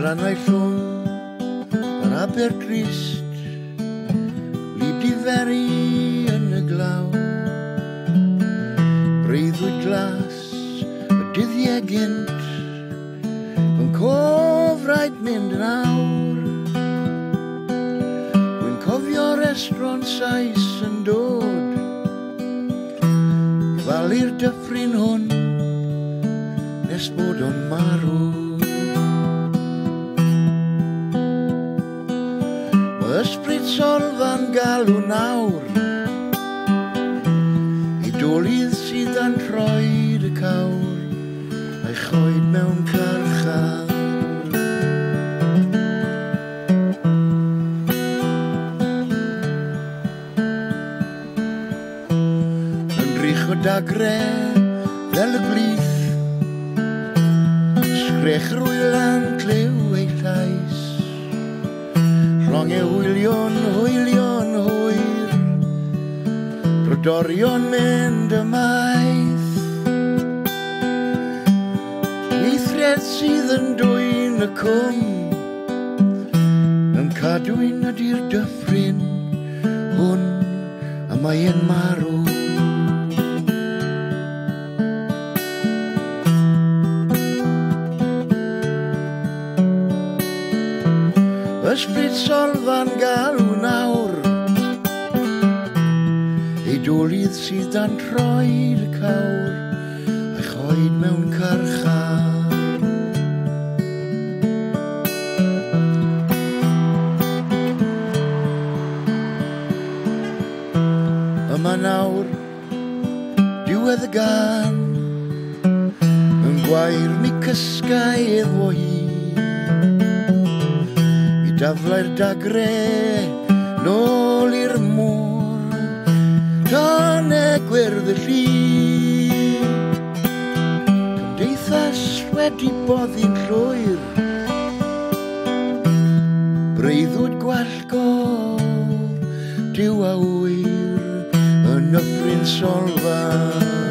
Lannau llwng yr Aber Grist, lib diferu yn y glaw. Breuddwyd glas y dyddiau gynt, yn cofraid mynd yn awr. Wy'n cofio restaurant Sais yn dod i falu'r dyffryn hwn nes bod o'n marw. Ysbryd Solfa'n galw nawr i dolydd sydd yn troed y cawr a'i choed mewn carchar. Yn rych o dagre fel y blith, sgrech rwylan clew ei llais, rhwng e hwylion, hwylion, hwyr, brodorion mynd ymaith. Eithriad sydd yn dwyn y cwm, yn cadwyn ydy'r dyffryn hwn, a mae e'n marw. Ysbryd Solfa'n galw nawr ei dolydd sydd dan troed y cawr a'i choed mewn carchar. Yma nawr diwedd y gan, yn gwair mi cysgau efo hi, daflau'r dagre nôl i'r môr, tan e gwyrdd y llu. Cymdeithas wedi boddi'n llwyr, breuddwyd gwallgo, diw a wyr, yn Ysbryd Solfa.